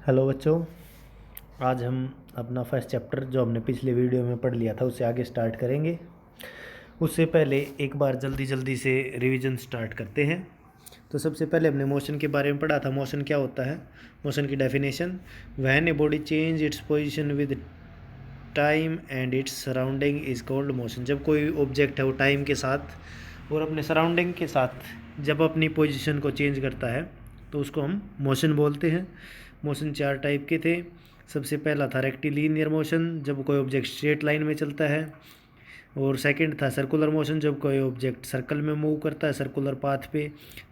Hello बच्चों। आज हम अपना फर्स्ट चैप्टर जो हमने पिछले वीडियो में पढ़ लिया था उससे आगे स्टार्ट करेंगे। उससे पहले एक बार जल्दी जल्दी से रिवीजन स्टार्ट करते हैं। तो सबसे पहले हमने मोशन के बारे में पढ़ा था। मोशन क्या होता है? मोशन की definition: when a body change its position with time and its surrounding is called motion. जब कोई ऑब्जेक्ट है वो टाइम के साथ और अपने सराउंडिंग के साथ जब अपनी पोजीशन को चेंज करता है तो उसको हम मोशन बोलते हैं। मोशन चार टाइप के थे। सबसे पहला था रेक्टिलिनियर मोशन, जब कोई ऑब्जेक्ट स्ट्रेट लाइन में चलता है। और सेकंड था सर्कुलर मोशन, जब कोई ऑब्जेक्ट सर्कल में मूव करता है सर्कुलर पाथ पे।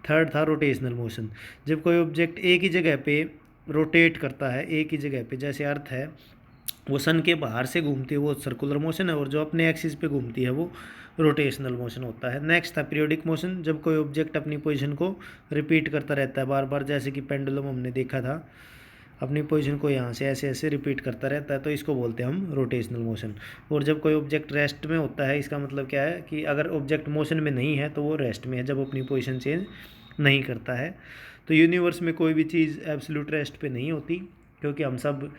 थर्ड था रोटेशनल मोशन, जब कोई ऑब्जेक्ट एक ही जगह पे रोटेट करता है, एक ही जगह पे, जैसे अर्थ है वो सन के बाहर से घूमती है वो सर्कुलर मोशन है, और जो अपने एक्सिस पे घूमती है वो रोटेशनल मोशन होता है। नेक्स्ट था पीरियोडिक मोशन, जब कोई ऑब्जेक्ट अपनी पोजीशन को रिपीट करता रहता है बार बार, जैसे कि पेंडुलम हमने देखा था, अपनी पोजीशन को यहाँ से ऐसे ऐसे रिपीट करता रहता है, तो इसको बोलते हैं हम रोटेशनल मोशन। और जब कोई ऑब्जेक्ट रेस्ट में होता है, इसका मतलब क्या है कि अगर ऑब्जेक्ट मोशन में नहीं है तो वो रेस्ट में है, जब अपनी पोजीशन चेंज नहीं करता है। तो यूनिवर्स में कोई भी चीज़ एब्सोल्यूट रेस्ट पे नहीं होती, क्योंकि हम सब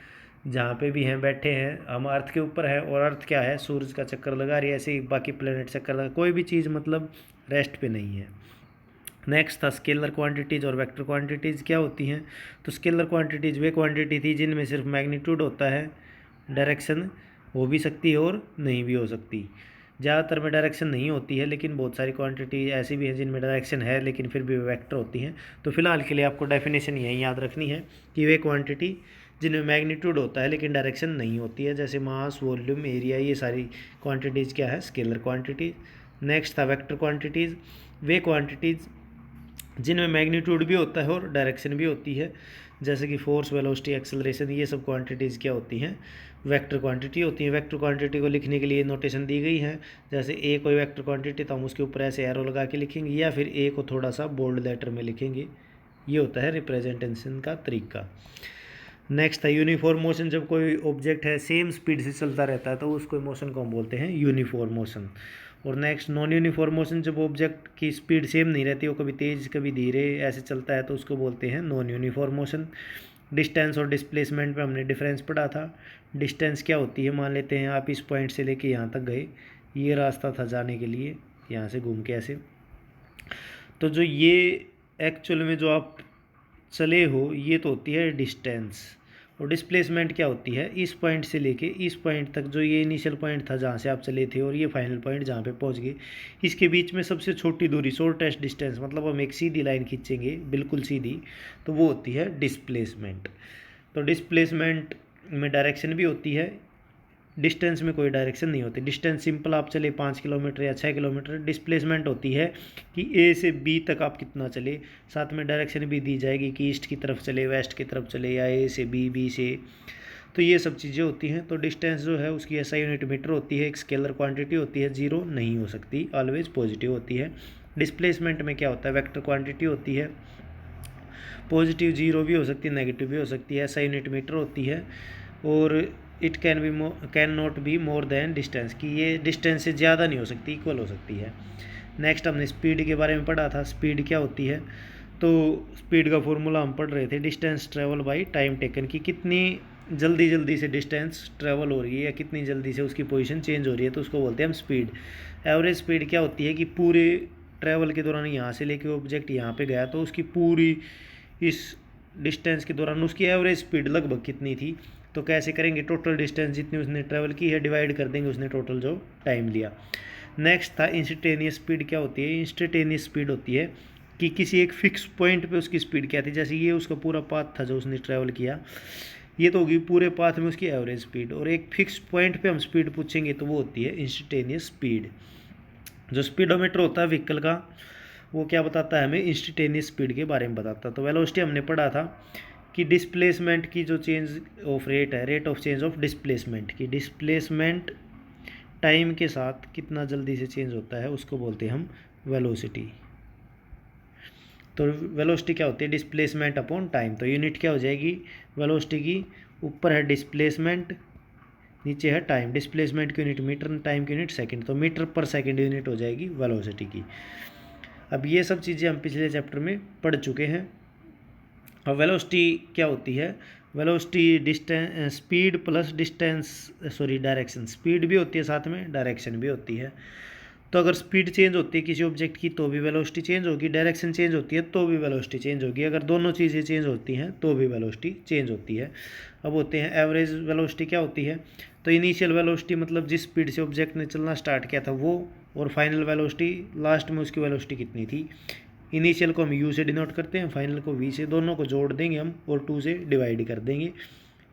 जहाँ पे भी हैं बैठे हैं, हम अर्थ के ऊपर है, और अर्थ क्या है, सूरज का चक्कर लगा रही है, ऐसे ही बाकी प्लेनेट चक्कर लगा, कोई भी चीज़ मतलब रेस्ट पे नहीं है। नेक्स्ट था स्केलर क्वांटिटीज़ और वेक्टर क्वांटिटीज़ क्या होती हैं। तो स्केलर क्वांटिटीज़ वे क्वांटिटी थी जिनमें सिर्फ मैग्नीट्यूड होता है, डायरेक्शन हो भी सकती है और नहीं भी हो सकती। ज़्यादातर में डायरेक्शन नहीं होती है, लेकिन बहुत सारी क्वांटिटी ऐसी भी हैं जिनमें डायरेक्शन है लेकिन फिर भी वेक्टर होती हैं। तो फिलहाल के लिए आपको डेफिनेशन यही याद रखनी है कि वे क्वांटिटी जिनमें मैग्नीट्यूड होता है लेकिन डायरेक्शन नहीं होती है, जैसे मास, वॉल्यूम, एरिया, ये सारी क्वांटिटीज़ क्या है, स्केलर क्वांटिटीज़। नेक्स्ट था वेक्टर क्वांटिटीज़, वे क्वांटिटीज़ जिनमें मैग्नीट्यूड भी होता है और डायरेक्शन भी होती है, जैसे कि फोर्स, वेलोसिटी, एक्सेलरेशन, ये सब क्वांटिटीज़ क्या होती हैं, वेक्टर क्वांटिटी होती हैं। वेक्टर क्वांटिटी को लिखने के लिए नोटेशन दी गई है, जैसे ए कोई वेक्टर क्वांटिटी तो हम उसके ऊपर ऐसे एरो लगा के लिखेंगे, या फिर ए को थोड़ा सा बोल्ड लेटर में लिखेंगे। ये होता है रिप्रेजेंटेशन का तरीका। नेक्स्ट है यूनिफॉर्म मोशन, जब कोई ऑब्जेक्ट है सेम स्पीड से चलता रहता है तो उसको मोशन को हम बोलते हैं यूनिफॉर्म मोशन। और नेक्स्ट नॉन यूनिफॉर्म मोशन, जब ऑब्जेक्ट की स्पीड सेम नहीं रहती, वो कभी तेज़ कभी धीरे ऐसे चलता है, तो उसको बोलते हैं नॉन यूनिफॉर्म मोशन। डिस्टेंस और डिस्प्लेसमेंट पे हमने डिफरेंस पढ़ा था। डिस्टेंस क्या होती है, मान लेते हैं आप इस पॉइंट से लेके यहाँ तक गए, ये रास्ता था जाने के लिए, यहाँ से घूम के ऐसे, तो जो ये एक्चुअल में जो आप चले हो ये तो होती है डिस्टेंस। और डिस्प्लेसमेंट क्या होती है, इस पॉइंट से लेके इस पॉइंट तक, जो ये इनिशियल पॉइंट था जहाँ से आप चले थे और ये फाइनल पॉइंट जहाँ पे पहुँच गए, इसके बीच में सबसे छोटी दूरी, शॉर्टेस्ट डिस्टेंस, मतलब हम एक सीधी लाइन खींचेंगे बिल्कुल सीधी, तो वो होती है डिस्प्लेसमेंट। तो डिस्प्लेसमेंट में डायरेक्शन भी होती है, डिस्टेंस में कोई डायरेक्शन नहीं होती। डिस्टेंस सिंपल आप चले 5 किलोमीटर या 6 किलोमीटर, डिस्प्लेसमेंट होती है कि ए से बी तक आप कितना चले, साथ में डायरेक्शन भी दी जाएगी कि ईस्ट की तरफ चले, वेस्ट की तरफ चले, या ए से बी, बी से, तो ये सब चीज़ें होती हैं। तो डिस्टेंस जो है उसकी एसआई यूनिट मीटर होती है, एक स्केलर क्वांटिटी होती है, जीरो नहीं हो सकती, ऑलवेज पॉजिटिव होती है। डिस्प्लेसमेंट में क्या होता है, वेक्टर क्वांटिटी होती है, पॉजिटिव जीरो भी हो सकती है, नेगेटिव भी हो सकती है, एसआई यूनिट मीटर होती है। और it can not be more than distance, कि ये डिस्टेंस से ज़्यादा नहीं हो सकती, इक्वल हो सकती है। नेक्स्ट हमने स्पीड के बारे में पढ़ा था। स्पीड क्या होती है, तो स्पीड का फॉर्मूला हम पढ़ रहे थे, distance travel by time taken, कि कितनी जल्दी जल्दी से डिस्टेंस ट्रेवल हो रही है या कितनी जल्दी से उसकी पोजीशन चेंज हो रही है, तो उसको बोलते हैं हम स्पीड। एवरेज स्पीड क्या होती है कि पूरे ट्रैवल के दौरान यहाँ से लेके ऑब्जेक्ट यहाँ पे गया तो उसकी पूरी इस डिस्टेंस के दौरान उसकी एवरेज स्पीड लगभग कितनी थी। तो कैसे करेंगे, टोटल डिस्टेंस जितनी उसने ट्रैवल की है डिवाइड कर देंगे उसने टोटल जो टाइम लिया। नेक्स्ट था इंस्टेंटेनियस स्पीड क्या होती है। इंस्टेंटेनियस स्पीड होती है कि किसी एक फिक्स पॉइंट पे उसकी स्पीड क्या थी, जैसे ये उसका पूरा पाथ था जो उसने ट्रैवल किया, ये तो होगी पूरे पाथ में उसकी एवरेज स्पीड, और एक फिक्स पॉइंट पे हम स्पीड पूछेंगे तो वो होती है इंस्टेंटेनियस स्पीड। जो स्पीडोमीटर होता है व्हीकल का, वो क्या बताता है हमें, इंस्टेंटेनियस स्पीड के बारे में बताता है। तो वेलोसिटी हमने पढ़ा था कि डिस्प्लेसमेंट की जो चेंज ऑफ रेट है, rate of change of displacement, की डिस्प्लेसमेंट टाइम के साथ कितना जल्दी से चेंज होता है उसको बोलते हैं हम वेलोसिटी। तो वेलोसिटी क्या होती है, डिस्प्लेसमेंट अपॉन टाइम। तो यूनिट क्या हो जाएगी वेलोसिटी की, ऊपर है डिस्प्लेसमेंट, नीचे है टाइम। डिस्प्लेसमेंट की यूनिट मीटर, टाइम की यूनिट सेकंड, तो मीटर पर सेकंड यूनिट हो जाएगी वेलोसिटी की। अब ये सब चीज़ें हम पिछले चैप्टर में पढ़ चुके हैं। अब वेलोसिटी क्या होती है, velocity distance speed plus distance sorry direction, speed भी होती है साथ में डायरेक्शन भी होती है। तो अगर स्पीड चेंज होती है किसी ऑब्जेक्ट की तो भी वेलोसिटी चेंज होगी, डायरेक्शन चेंज होती है तो भी वेलोसिटी चेंज होगी, अगर दोनों चीज़ें चेंज होती हैं तो भी वेलोसिटी चेंज होती है। अब होते हैं एवरेज वेलोसिटी क्या होती है, तो इनिशियल वेलोसिटी मतलब जिस स्पीड से ऑब्जेक्ट ने चलना स्टार्ट किया था वो, और फाइनल वेलोसिटी लास्ट में उसकी वेलोसिटी कितनी थी। इनिशियल को हम यू से डिनोट करते हैं, फाइनल को वी से, दोनों को जोड़ देंगे हम और 2 से डिवाइड कर देंगे।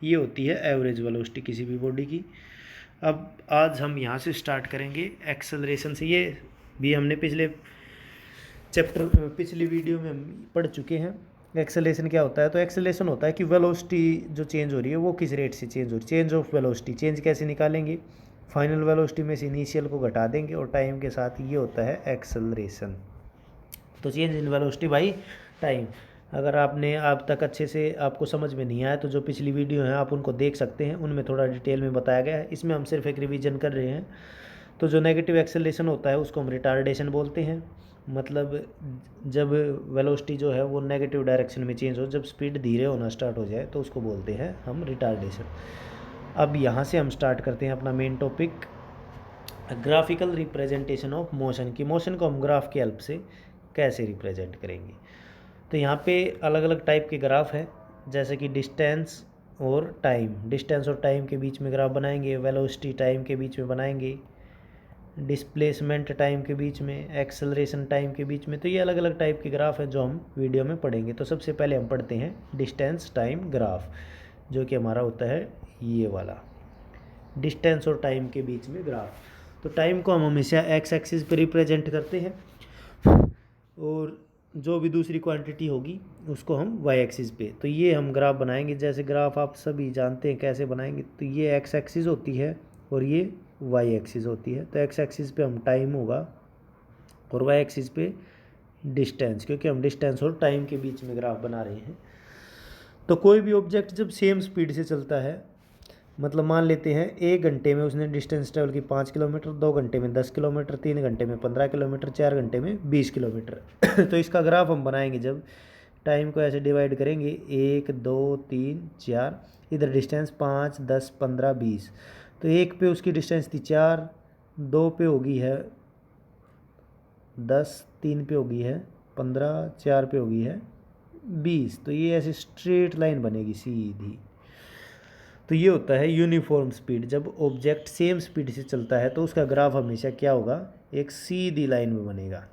ये होती है एवरेज वेलोसिटी किसी भी बॉडी की। अब आज हम यहाँ से स्टार्ट करेंगे एक्सेलरेशन से। ये भी हमने पिछली वीडियो में हम पढ़ चुके हैं। एक्सेलरेशन क्या होता है, तो एक्सेलरेशन होता है कि वेलोसिटी जो चेंज हो रही है वो किस रेट से चेंज हो रही है, चेंज ऑफ वेलोसिटी। चेंज कैसे निकालेंगे, फाइनल वेलोसिटी में से इनिशियल को घटा देंगे और टाइम के साथ, ये होता है एक्सेलरेशन। तो change in velocity by time. अगर आपने अब तक अच्छे से आपको समझ में नहीं आया तो जो पिछली वीडियो है आप उनको देख सकते हैं, उनमें थोड़ा डिटेल में बताया गया है। इसमें हम सिर्फ एक रिवीजन कर रहे हैं। तो जो नेगेटिव एक्सेलरेशन होता है उसको हम रिटार्डेशन बोलते हैं, मतलब जब वेलोसिटी जो है वो नेगेटिव डायरेक्शन में चेंज हो, जब स्पीड धीरे होना स्टार्ट हो जाए तो उसको बोलते हैं हम रिटार्डेशन। अब यहाँ से हम स्टार्ट करते हैं अपना main topic, graphical representation of motion की। मोशन को हम ग्राफ की हेल्प से कैसे रिप्रेजेंट करेंगे। तो यहाँ पे अलग अलग टाइप के ग्राफ हैं, जैसे कि डिस्टेंस और टाइम। डिस्टेंस और टाइम के बीच में ग्राफ बनाएंगे, वेलोसिटी टाइम के बीच में बनाएंगे, डिस्प्लेसमेंट टाइम के बीच में, एक्सेलरेशन टाइम के बीच में। तो ये अलग अलग टाइप के ग्राफ हैं जो हम वीडियो में पढ़ेंगे। तो सबसे पहले हम पढ़ते हैं डिस्टेंस टाइम ग्राफ, जो कि हमारा होता है ये वाला डिस्टेंस और टाइम के बीच में ग्राफ। तो टाइम को हम हमेशा एक्स एक्सिस पे रिप्रेजेंट करते हैं और जो भी दूसरी क्वांटिटी होगी उसको हम वाई एक्सिस पे। तो ये हम ग्राफ बनाएंगे, जैसे ग्राफ आप सभी जानते हैं कैसे बनाएंगे। तो ये एक्स एक्सिस होती है और ये वाई एक्सिस होती है। तो एक्स एक्सिस पे हम टाइम होगा और वाई एक्सिस पे डिस्टेंस, क्योंकि हम डिस्टेंस और टाइम के बीच में ग्राफ बना रहे हैं। तो कोई भी ऑब्जेक्ट जब सेम स्पीड से चलता है, मतलब मान लेते हैं 1 घंटे में उसने डिस्टेंस ट्रेवल की 5 किलोमीटर, 2 घंटे में 10 किलोमीटर, 3 घंटे में 15 किलोमीटर, 4 घंटे में 20 किलोमीटर तो इसका ग्राफ हम बनाएंगे जब टाइम को ऐसे डिवाइड करेंगे 1 2 3 4, इधर डिस्टेंस 5 10 15 20। तो 1 पे उसकी डिस्टेंस थी 4, 2 पे होगी है 10, 3 पे होगी है 15, 4 पे होगी है 20। तो ये ऐसे स्ट्रेट लाइन बनेगी सीधी। तो ये होता है यूनिफॉर्म स्पीड। जब ऑब्जेक्ट सेम स्पीड से चलता है तो उसका ग्राफ हमेशा क्या होगा, एक सीधी लाइन में बनेगा।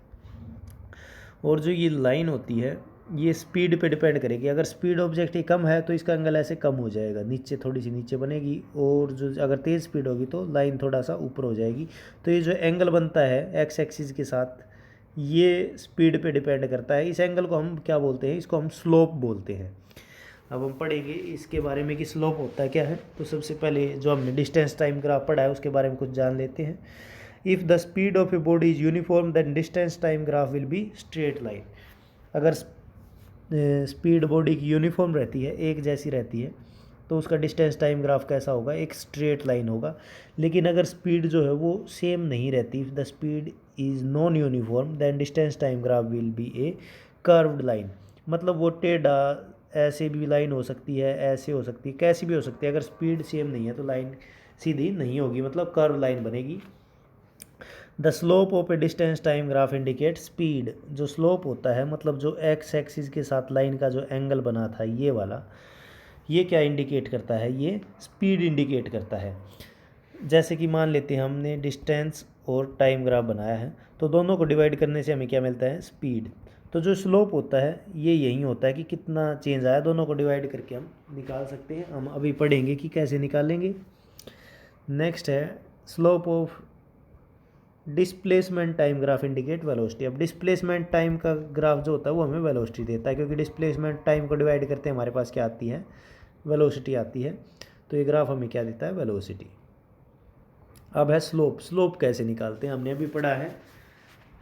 और जो ये लाइन होती है ये स्पीड पे डिपेंड करेगी। अगर स्पीड ऑब्जेक्ट की कम है तो इसका एंगल ऐसे कम हो जाएगा, नीचे थोड़ी सी नीचे बनेगी, और जो अगर तेज़ स्पीड होगी तो लाइन थोड़ा सा ऊपर हो जाएगी। तो ये जो एंगल बनता है एक्स एक्सिस के साथ, ये स्पीड पे डिपेंड करता है। इस एंगल को हम क्या बोलते हैं, इसको हम स्लोप बोलते हैं। अब हम पढ़ेंगे इसके बारे में कि स्लोप होता है क्या है। तो सबसे पहले जो हमने डिस्टेंस टाइम ग्राफ पढ़ा है उसके बारे में कुछ जान लेते हैं। If the speed of a body is uniform then distance time graph will be straight line. अगर स्पीड बॉडी की यूनिफॉर्म रहती है, एक जैसी रहती है, तो उसका डिस्टेंस टाइम ग्राफ कैसा होगा, एक स्ट्रेट लाइन होगा। लेकिन अगर स्पीड जो है वो सेम नहीं रहती, if the speed is non uniform then distance time graph will be a curved line. मतलब वो टेढ़ा, ऐसे भी लाइन हो सकती है, ऐसे हो सकती है, कैसी भी हो सकती है। अगर स्पीड सेम नहीं है तो लाइन सीधी नहीं होगी, मतलब कर्व लाइन बनेगी। The slope of A distance time graph indicate speed. जो स्लोप होता है मतलब जो एक्स एक्सिस के साथ लाइन का जो एंगल बना था ये वाला, ये क्या इंडिकेट करता है, ये स्पीड इंडिकेट करता है। जैसे कि मान लेते हैं हमने डिस्टेंस और टाइम ग्राफ बनाया है, तो दोनों को डिवाइड करने से हमें क्या मिलता है, स्पीड। तो जो स्लोप होता है ये यही होता है कि कितना चेंज आया, दोनों को डिवाइड करके हम निकाल सकते हैं। हम अभी पढ़ेंगे कि कैसे निकालेंगे। नेक्स्ट है slope of displacement time graph indicate velocity. अब डिस्प्लेसमेंट टाइम का ग्राफ जो होता है वो हमें वेलोसिटी देता है, क्योंकि डिस्प्लेसमेंट टाइम को डिवाइड करते हैं हमारे पास क्या आती है, वेलोसिटी आती है। तो ये ग्राफ हमें क्या देता है, वेलोसिटी। अब है स्लोप। स्लोप कैसे निकालते हैं, हमने अभी पढ़ा है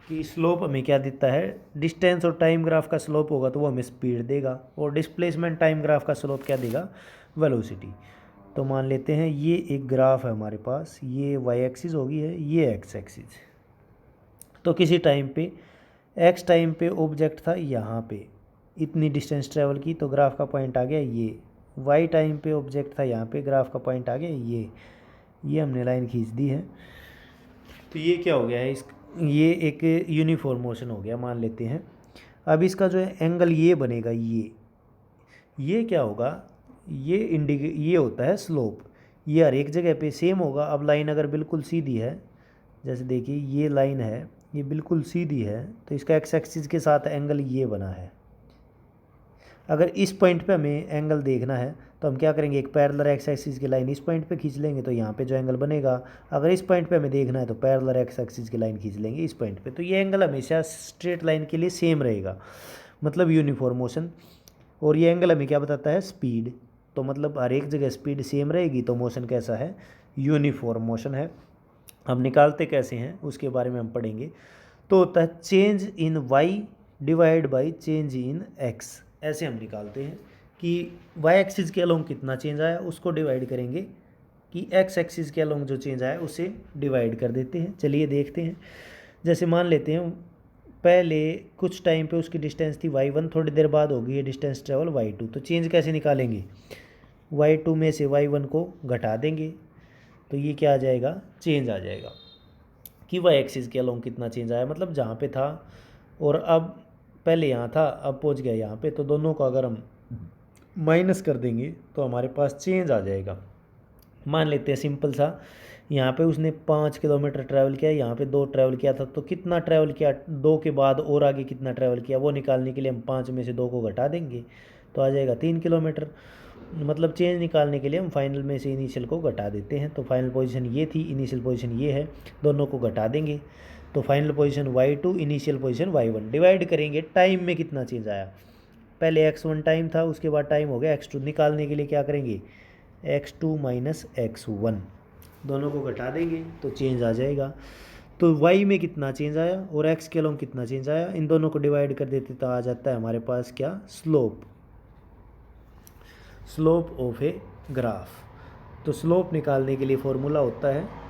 कि स्लोप हमें क्या देता है, डिस्टेंस और टाइम ग्राफ का स्लोप होगा तो वो हमें स्पीड देगा, और डिस्प्लेसमेंट टाइम ग्राफ का स्लोप क्या देगा, वेलोसिटी। तो मान लेते हैं ये एक ग्राफ है हमारे पास, ये वाई एक्सिस होगी है, ये एक्स एक्सिस। तो किसी टाइम पे एक्स टाइम पे ऑब्जेक्ट था यहाँ पे, इतनी डिस्टेंस ट्रेवल की, तो ग्राफ का पॉइंट आ गया ये, वाई टाइम पे ऑब्जेक्ट था, यहाँ पे ग्राफ का पॉइंट आ गया ये हमने लाइन खींच दी है। तो ये क्या हो गया है, ये एक यूनिफॉर्म मोशन हो गया मान लेते हैं। अब इसका जो एंगल ये बनेगा, ये क्या होगा, ये होता है स्लोप। ये हर एक जगह पे सेम होगा। अब लाइन अगर बिल्कुल सीधी है, जैसे देखिए ये लाइन है, ये बिल्कुल सीधी है, तो इसका एक्स एक्सिस के साथ एंगल ये बना है। अगर इस पॉइंट पे हमें एंगल देखना है तो हम क्या करेंगे, एक पैरेलल एक्स एक्सिस की लाइन इस पॉइंट पे खींच लेंगे, तो यहाँ पे जो एंगल बनेगा, अगर इस पॉइंट पे हमें देखना है तो पैरेलल एक्स एक्सिस की लाइन खींच लेंगे इस पॉइंट पे। तो ये एंगल हमेशा स्ट्रेट लाइन के लिए सेम रहेगा, मतलब यूनिफॉर्म मोशन। और ये एंगल हमें क्या बताता है, स्पीड। तो मतलब हर एक जगह स्पीड सेम रहेगी तो मोशन कैसा है, यूनिफॉर्म मोशन है। हम निकालते कैसे हैं उसके बारे में हम पढ़ेंगे। तो होता है change in Y divide by change in X. ऐसे हम निकालते हैं कि वाई एक्सिस के अलोंग कितना चेंज आया उसको डिवाइड करेंगे कि एक्स एक्सिस के अलोंग जो चेंज आया उसे डिवाइड कर देते हैं। चलिए देखते हैं। जैसे मान लेते हैं पहले कुछ टाइम पे उसकी डिस्टेंस थी y1, थोड़ी देर बाद होगी ये डिस्टेंस ट्रेवल y2। तो चेंज कैसे निकालेंगे, y2 में से y1 को घटा देंगे, तो ये क्या आ जाएगा, चेंज आ जाएगा कि वाई एक्सिस के अलोंग कितना चेंज आया, मतलब जहाँ पे था और अब पहले यहाँ था अब पहुँच गया यहाँ पे, तो दोनों को अगर हम माइनस कर देंगे तो हमारे पास चेंज आ जाएगा। मान लेते हैं सिंपल सा, यहाँ पे उसने 5 किलोमीटर ट्रैवल किया, यहाँ पे 2 ट्रैवल किया था, तो कितना ट्रैवल किया 2 के बाद और आगे कितना ट्रैवल किया वो निकालने के लिए हम 5 में से 2 को घटा देंगे, तो आ जाएगा 3 किलोमीटर। मतलब चेंज निकालने के लिए हम फाइनल में से इनिशियल को घटा देते हैं। तो फाइनल पोजीशन ये थी, इनिशियल पोजीशन ये है, दोनों को घटा देंगे तो final position y2, initial position y1, divide करेंगे टाइम में कितना चेंज आया। पहले x1 टाइम था, उसके बाद टाइम हो गया x2। निकालने के लिए क्या करेंगे, x2 माइनस x1, दोनों को घटा देंगे तो चेंज आ जाएगा। तो y में कितना चेंज आया और x के अलोंग कितना चेंज आया, इन दोनों को डिवाइड कर देते तो आ जाता है हमारे पास क्या, स्लोप ऑफ ए ग्राफ। तो स्लोप निकालने के लिए फॉर्मूला होता है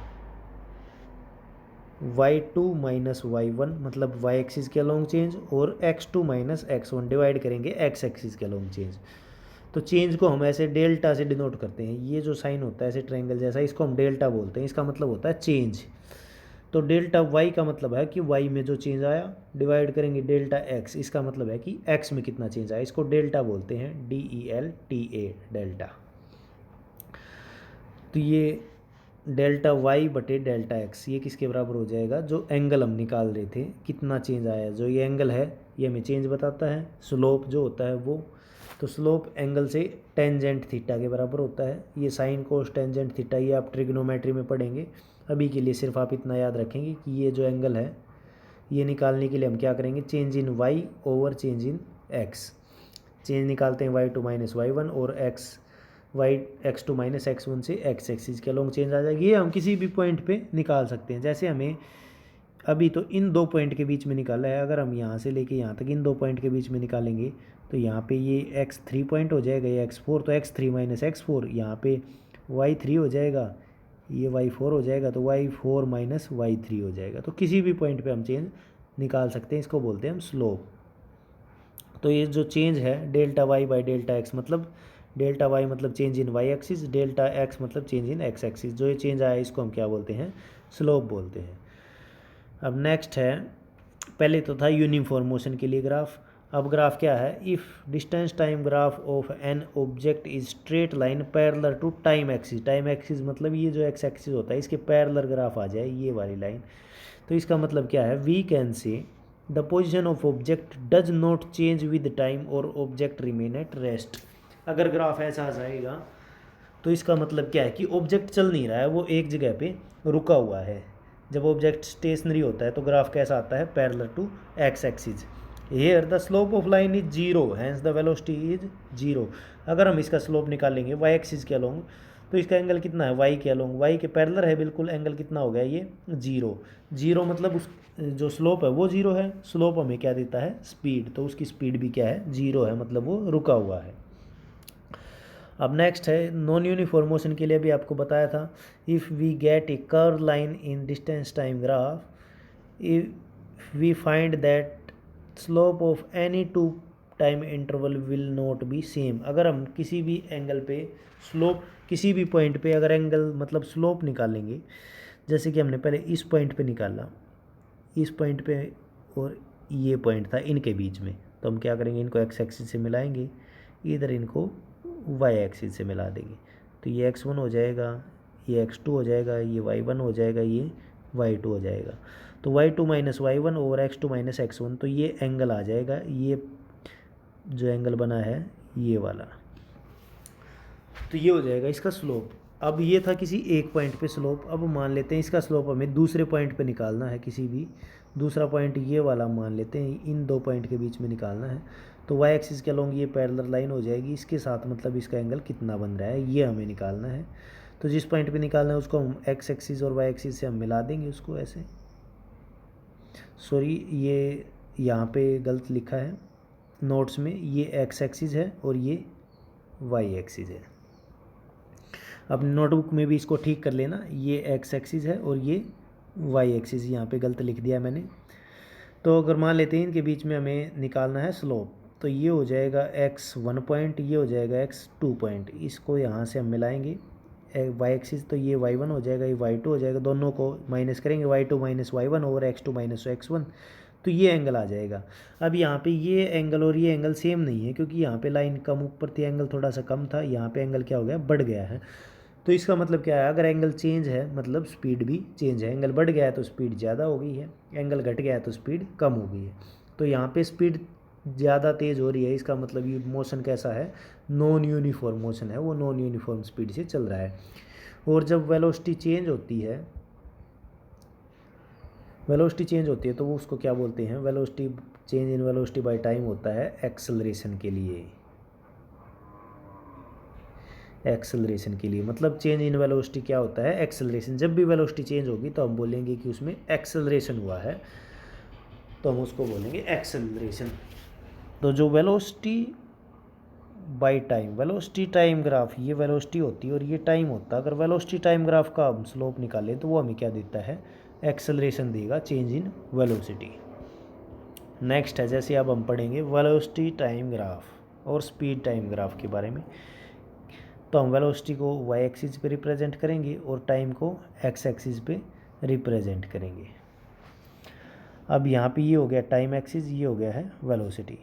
y2 माइनस y1, मतलब y एक्सिस के अलोंग चेंज, और x2 माइनस x1 डिवाइड करेंगे x एक्सिस के अलोंग चेंज। तो चेंज को हम ऐसे डेल्टा से डिनोट करते हैं, ये जो साइन होता है ऐसे ट्रायंगल जैसा, इसको हम डेल्टा बोलते हैं, इसका मतलब होता है चेंज। तो डेल्टा y का मतलब है कि y में जो चेंज आया, डिवाइड करेंगे डेल्टा x, इसका मतलब है कि x में कितना चेंज आया, इसको डेल्टा बोलते हैं, DELTA, डेल्टा। तो ये डेल्टा y बटे डेल्टा x ये किसके बराबर हो जाएगा, जो एंगल हम निकाल रहे थे कितना चेंज आया, जो ये एंगल है ये हमें चेंज बताता है। स्लोप जो होता है वो, तो स्लोप एंगल से टेंजेंट थीटा के बराबर होता है। ये साइन कोस टेंजेंट थीटा ये आप ट्रिग्नोमेट्री में पढ़ेंगे। अभी के लिए सिर्फ आप इतना याद रखेंगे कि ये जो एंगल है ये निकालने के लिए हम क्या करेंगे, change in y over change in x। Change निकालते हैं y2 माइनस y1 और x2 माइनस x1 से x एक्सिस के अलोंग चेंज आ जाएगी। ये हम किसी भी पॉइंट पे निकाल सकते हैं। जैसे हमें अभी तो इन 2 पॉइंट के बीच में निकाला है, अगर हम यहाँ से लेके यहाँ तक इन 2 पॉइंट के बीच में निकालेंगे तो यहाँ पे ये x3 पॉइंट हो जाएगा, ये x4, तो x3 माइनस x4, यहाँ पे y3 हो जाएगा, ये y4 हो जाएगा, तो y4 माइनस y3 हो जाएगा। तो किसी भी पॉइंट पे हम चेंज निकाल सकते हैं, इसको बोलते हैं हम स्लोप। तो ये जो चेंज है delta y by delta x, मतलब डेल्टा y मतलब change in y axis, delta x मतलब चेंज इन x एक्सिस, जो ये चेंज आया इसको हम क्या बोलते हैं, स्लोप बोलते हैं। अब नेक्स्ट है, पहले तो था यूनिफॉर्म मोशन के लिए ग्राफ, अब ग्राफ क्या है, if distance time graph of an object is straight line parallel to time axis. Time axis मतलब ये जो एक्स एक्सिस होता है इसके पैरेलल ग्राफ आ जाए ये वाली लाइन, तो इसका मतलब क्या है, we can say the position of object does not change with time और ऑब्जेक्ट रिमेन एट रेस्ट। अगर ग्राफ ऐसा आ जाएगा तो इसका मतलब क्या है कि ऑब्जेक्ट चल नहीं रहा है, वो एक जगह पे रुका हुआ है। जब ऑब्जेक्ट स्टेशनरी होता है तो ग्राफ कैसा आता है, parallel to X axis. Here the slope of line is zero, hence the velocity is zero. अगर हम इसका स्लोप निकालेंगे वाई एक्सिस के अलोंग, तो इसका एंगल कितना है, वाई के अलोंग, वाई के पैरेलल है बिल्कुल, एंगल कितना हो गया ये जीरो। जीरो मतलब उस जो स्लोप है वो जीरो है, स्लोप हमें क्या देता है, स्पीड, तो उसकी स्पीड भी क्या है, जीरो है, मतलब वो रुका हुआ है। अब नेक्स्ट है नॉन यूनिफॉर्म मोशन के लिए भी आपको बताया था, if we get a curve line in distance time graph, if we find that slope of any two time interval will not be same. अगर हम किसी भी एंगल पे स्लोप, किसी भी पॉइंट पे अगर एंगल मतलब स्लोप निकालेंगे, जैसे कि हमने पहले इस पॉइंट पे निकाला, इस पॉइंट पे और ये पॉइंट था इनके बीच में, तो हम क्या करेंगे, इनको एक्स एक्सिस से मिलाएंगे, इधर इनको वाई एक्सिस से मिला देंगे, तो ये x1 हो जाएगा, ये x2 हो जाएगा, ये y1 हो जाएगा, ये y2 हो जाएगा। तो y2 माइनस y1 और x2 माइनस x1, तो ये एंगल आ जाएगा, ये जो एंगल बना है ये वाला, तो ये हो जाएगा इसका स्लोप। अब ये था किसी एक पॉइंट पे स्लोप, अब मान लेते हैं इसका स्लोप हमें दूसरे पॉइंट पे निकालना है, किसी भी दूसरा पॉइंट ये वाला मान लेते हैं, इन दो पॉइंट के बीच में निकालना है। तो वाई एक्सिस के अलोंग ये पैरेलल लाइन हो जाएगी, इसके साथ मतलब इसका एंगल कितना बन रहा है ये हमें निकालना है। तो जिस पॉइंट पे निकालना है उसको हम एक्स एक्सिस और वाई एक्सिस से हम मिला देंगे उसको ऐसे। सॉरी, ये यहाँ पे गलत लिखा है नोट्स में, ये एक्स एक्सिस है और ये वाई एक्सिस है। अब नोटबुक में भी इसको ठीक कर लेना, ये एक्स एक्सिस है और ये वाई एक्सिस, यहाँ पे गलत लिख दिया मैंने। तो अगर मान लेते हैं इनके बीच में हमें निकालना है स्लोप, तो ये हो जाएगा x1 पॉइंट, ये हो जाएगा x2 पॉइंट, इसको यहाँ से हम मिलाएंगे वाई एक्सिस, तो ये y1 हो जाएगा, ये y2 हो जाएगा, दोनों को माइनस करेंगे, y2 माइनस y1 और x2 माइनस x1, तो ये एंगल आ जाएगा। अब यहाँ पे ये एंगल और ये एंगल सेम नहीं है, क्योंकि यहाँ पे लाइन कम ऊपर थी, एंगल थोड़ा सा कम था, यहाँ पे एंगल क्या हो गया, बढ़ गया है। तो इसका मतलब क्या है, अगर एंगल चेंज है मतलब स्पीड भी चेंज है, एंगल बढ़ गया है तो स्पीड ज़्यादा हो गई है, एंगल घट गया है तो स्पीड कम हो गई है। तो यहाँ पे स्पीड ज़्यादा तेज़ हो रही है, इसका मतलब ये मोशन कैसा है, नॉन यूनिफॉर्म मोशन है, वो नॉन यूनिफॉर्म स्पीड से चल रहा है। और जब वेलोसिटी चेंज होती है, वेलोसिटी चेंज होती है तो वो उसको क्या बोलते हैं, velocity change in velocity by time होता है एक्सेलरेशन के लिए। एक्सेलरेशन के लिए मतलब चेंज इन वेलोसिटी क्या होता है, एक्सेलरेशन। जब भी वेलोसिटी चेंज होगी तो हम बोलेंगे कि उसमें एक्सेलरेशन हुआ है, तो हम उसको बोलेंगे एक्सेलरेशन। तो जो velocity by time, velocity time graph, ये वेलोसिटी होती है और ये टाइम होता है। अगर वेलोसिटी टाइम ग्राफ का हम स्लोप निकालें तो वो हमें क्या देता है, एक्सेलरेशन देगा, चेंज इन वेलोसिटी। नेक्स्ट है, जैसे अब हम पढ़ेंगे वेलोसिटी टाइम ग्राफ और स्पीड टाइम ग्राफ के बारे में। तो हम वेलोसिटी को वाई एक्सिस पे रिप्रेजेंट करेंगे और टाइम को एक्स एक्सिस पे रिप्रेजेंट करेंगे। अब यहाँ पे ये हो गया टाइम एक्सिस, ये हो गया है वेलोसिटी।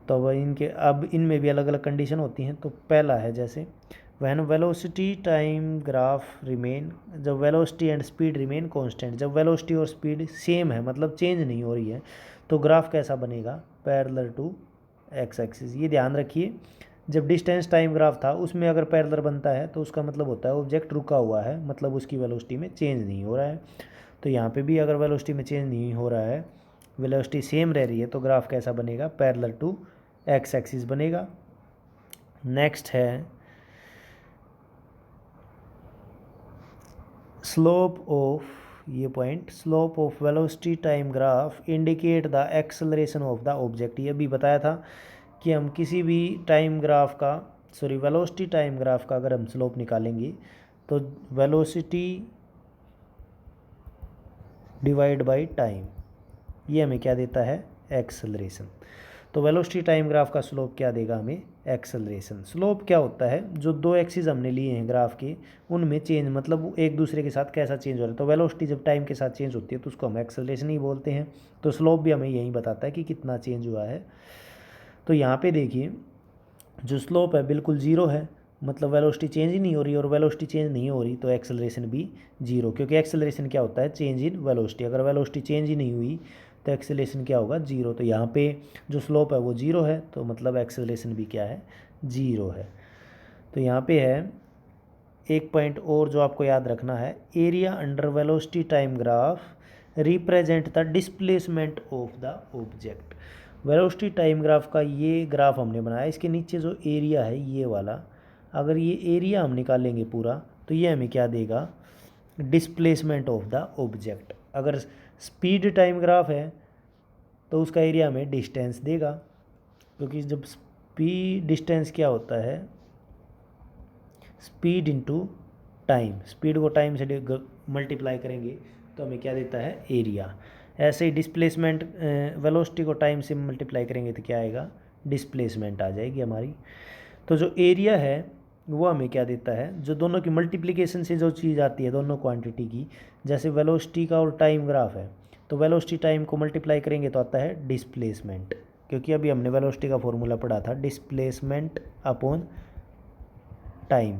तो अब इनमें भी अलग अलग कंडीशन होती हैं। तो पहला है जैसे when velocity time graph remain, जब velocity and speed remain constant, जब वेलोसिटी और स्पीड सेम है मतलब चेंज नहीं हो रही है, तो ग्राफ कैसा बनेगा, पैरेलल टू एक्स एक्सिस। ये ध्यान रखिए, जब डिस्टेंस टाइम ग्राफ था उसमें अगर पैरेलल बनता है तो उसका मतलब होता है ऑब्जेक्ट रुका हुआ है, मतलब उसकी वेलोसिटी में चेंज नहीं हो रहा है। तो यहाँ पे भी अगर वेलोसिटी में चेंज नहीं हो रहा है, वेलोसिटी सेम रह रही है, तो ग्राफ कैसा बनेगा, पैरेलल टू एक्स एक्सिस बनेगा। नेक्स्ट है स्लोप ऑफ, ये point, slope of velocity time graph indicate the acceleration of the object. ये भी बताया था कि हम किसी भी टाइम ग्राफ का, सॉरी वेलोसिटी टाइम ग्राफ का अगर हम स्लोप निकालेंगे तो वेलोसिटी डिवाइड बाय टाइम, ये हमें क्या देता है, एक्सेलरेशन। तो वेलोसिटी टाइम ग्राफ का स्लोप क्या देगा हमें, एक्सेलरेशन। स्लोप क्या होता है, जो दो एक्सिस हमने लिए हैं ग्राफ के, उनमें चेंज मतलब एक दूसरे के साथ कैसा चेंज हो रहा है। तो वेलोसिटी जब टाइम के साथ चेंज होती है तो उसको हम एक्सेलरेशन ही बोलते हैं। तो स्लोप भी हमें यही बताता है कि कितना चेंज हुआ है। तो यहाँ पे देखिए जो स्लोप है बिल्कुल जीरो है, मतलब वेलोसिटी चेंज ही नहीं हो रही, और वेलोसिटी चेंज नहीं हो रही तो एक्सेलरेशन भी जीरो, क्योंकि एक्सेलरेशन क्या होता है, चेंज इन वेलोसिटी। अगर वेलोसिटी चेंज ही नहीं हुई तो एक्सेलरेशन क्या होगा, जीरो। तो यहाँ पे जो स्लोप है वो जीरो है, तो मतलब एक्सेलरेशन भी क्या है, जीरो है। तो यहाँ पे है एक पॉइंट और जो आपको याद रखना है, area under velocity time graph represent the displacement of the object. Velocity time graph का ये ग्राफ हमने बनाया, इसके नीचे जो एरिया है ये वाला, अगर ये एरिया हम निकालेंगे पूरा तो ये हमें क्या देगा, डिस्प्लेसमेंट ऑफ द ऑब्जेक्ट। अगर स्पीड टाइम ग्राफ है तो उसका एरिया हमें डिस्टेंस देगा, क्योंकि जब स्पीड डिस्टेंस क्या होता है, स्पीड इनटू टाइम, स्पीड को टाइम से मल्टीप्लाई करेंगे तो हमें क्या देता है, एरिया। ऐसे ही डिस्प्लेसमेंट वेलोसिटी को टाइम से मल्टीप्लाई करेंगे तो क्या आएगा, डिस्प्लेसमेंट आ जाएगी हमारी। तो जो एरिया है वो हमें क्या देता है, जो दोनों की मल्टीप्लिकेशन से जो चीज़ आती है दोनों क्वांटिटी की, जैसे वेलोसिटी का और टाइम ग्राफ है, तो वेलोसिटी टाइम को मल्टीप्लाई करेंगे तो आता है डिस्प्लेसमेंट, क्योंकि अभी हमने वेलोसिटी का फॉर्मूला पढ़ा था डिस्प्लेसमेंट अपॉन टाइम।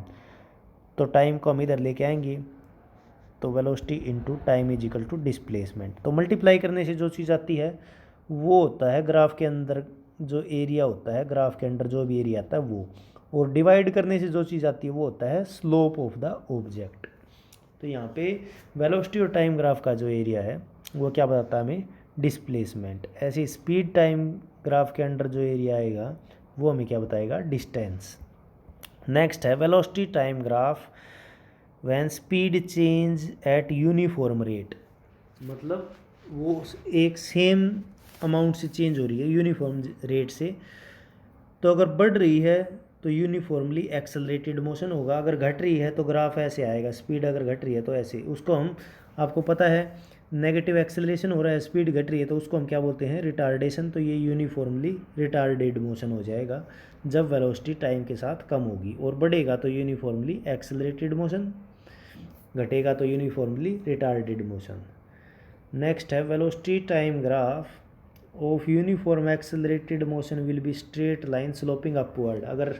तो टाइम को हम इधर लेके आएंगे, तो velocity into time is equal to displacement. तो मल्टीप्लाई करने से जो चीज़ आती है वो होता है ग्राफ के अंदर जो एरिया होता है, ग्राफ के अंदर जो भी एरिया आता है वो, और डिवाइड करने से जो चीज़ आती है वो होता है स्लोप ऑफ द ऑब्जेक्ट। तो यहाँ पे वेलोसिटी और टाइम ग्राफ का जो एरिया है वो क्या बताता है हमें, डिस्प्लेसमेंट। ऐसे स्पीड टाइम ग्राफ के अंदर जो एरिया आएगा वो हमें क्या बताएगा, डिस्टेंस। नेक्स्ट है velocity time graph when speed change at uniform rate, मतलब वो एक सेम अमाउंट से चेंज हो रही है यूनिफॉर्म रेट से। तो अगर बढ़ रही है तो यूनिफॉर्मली एक्सेलरेटेड मोशन होगा, अगर घट रही है तो ग्राफ ऐसे आएगा, स्पीड अगर घट रही है तो ऐसे। उसको हम, आपको पता है नेगेटिव एक्सेलरेशन हो रहा है, स्पीड घट रही है, तो उसको हम क्या बोलते हैं, रिटार्डेशन। तो ये यूनिफॉर्मली रिटार्डेड मोशन हो जाएगा जब वेलोसिटी टाइम के साथ कम होगी, और बढ़ेगा तो यूनिफॉर्मली एक्सेलरेटेड मोशन, घटेगा तो यूनिफॉर्मली रिटार्डेड मोशन। नेक्स्ट है velocity time graph of uniform accelerated motion will be straight line sloping upward. अगर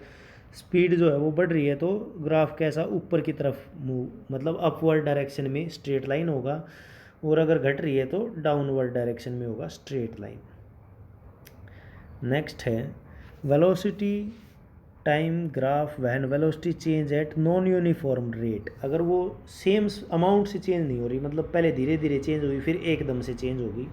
स्पीड जो है वो बढ़ रही है तो ग्राफ कैसा, ऊपर की तरफ मूव, मतलब अपवर्ड डायरेक्शन में स्ट्रेट लाइन होगा, और अगर घट रही है तो डाउनवर्ड डायरेक्शन में होगा स्ट्रेट लाइन। नेक्स्ट है velocity time graph when velocity change at non uniform rate. अगर वो सेम अमाउंट से चेंज नहीं हो रही, मतलब पहले धीरे धीरे चेंज हुई फिर एकदम से चेंज होगी,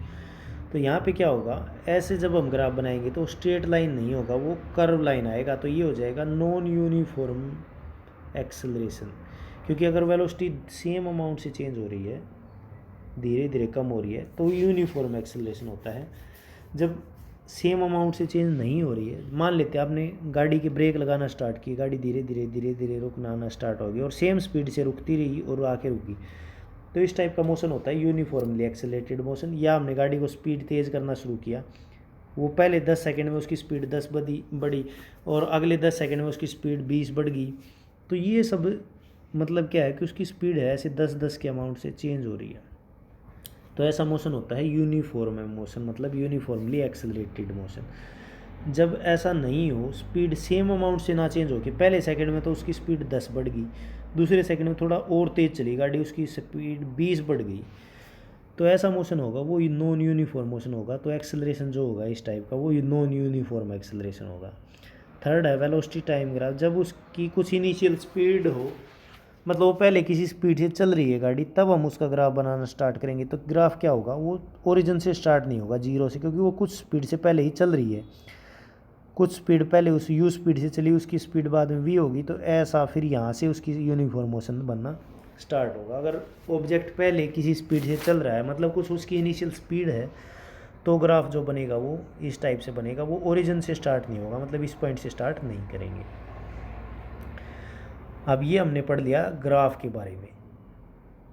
तो यहाँ पे क्या होगा, ऐसे जब हम ग्राफ बनाएंगे तो स्ट्रेट लाइन नहीं होगा, वो कर्व लाइन आएगा। तो ये हो जाएगा नॉन यूनिफॉर्म एक्सेलरेशन, क्योंकि अगर वेलोसिटी सेम अमाउंट से चेंज हो रही है, धीरे धीरे कम हो रही है, तो यूनिफॉर्म एक्सेलरेशन होता है। जब सेम अमाउंट से चेंज नहीं हो रही है, मान लेते हैं आपने गाड़ी की ब्रेक लगाना स्टार्ट की, गाड़ी धीरे धीरे रुकना आना स्टार्ट हो गई और सेम स्पीड से रुकती रही और आके रुकी, तो इस टाइप का मोशन होता है यूनिफॉर्मली एक्सेलरेटेड मोशन। या हमने गाड़ी को स्पीड तेज़ करना शुरू किया, वो पहले 10 सेकंड में उसकी स्पीड 10 बढ़ी और अगले 10 सेकंड में उसकी स्पीड 20 बढ़ गई, तो ये सब मतलब क्या है कि उसकी स्पीड है ऐसे 10-10 के अमाउंट से चेंज हो रही है। तो ऐसा मोशन होता है यूनिफॉर्म मोशन, मतलब यूनिफॉर्मली एक्सेलरेटेड मोशन। जब ऐसा नहीं हो, स्पीड सेम अमाउंट से ना चेंज हो कि पहले सेकंड में तो उसकी स्पीड 10 बढ़ गई, दूसरे सेकंड में थोड़ा और तेज़ चली गाड़ी, उसकी स्पीड 20 बढ़ गई, तो ऐसा मोशन होगा वो नॉन यूनिफॉर्म मोशन होगा। तो एक्सेलरेशन जो होगा इस टाइप का वो नॉन यूनिफॉर्म एक्सेलरेशन होगा। थर्ड है वेलोसिटी टाइम ग्राफ, जब उसकी कुछ इनिशियल स्पीड हो, मतलब वो पहले किसी स्पीड से चल रही है गाड़ी, तब हम उसका ग्राफ बनाना स्टार्ट करेंगे, तो ग्राफ क्या होगा, वो ओरिजिन से स्टार्ट नहीं होगा, जीरो से, क्योंकि वो कुछ स्पीड से पहले ही चल रही है, कुछ स्पीड पहले उस यू स्पीड से चली, उसकी स्पीड बाद में वी होगी, तो ऐसा फिर यहाँ से उसकी यूनिफॉर्म मोशन बनना स्टार्ट होगा। अगर ऑब्जेक्ट पहले किसी स्पीड से चल रहा है, मतलब कुछ उसकी इनिशियल स्पीड है, तो ग्राफ जो बनेगा वो इस टाइप से बनेगा, वो ओरिजिन से स्टार्ट नहीं होगा, मतलब इस पॉइंट से स्टार्ट नहीं करेंगे। अब ये हमने पढ़ लिया ग्राफ के बारे में।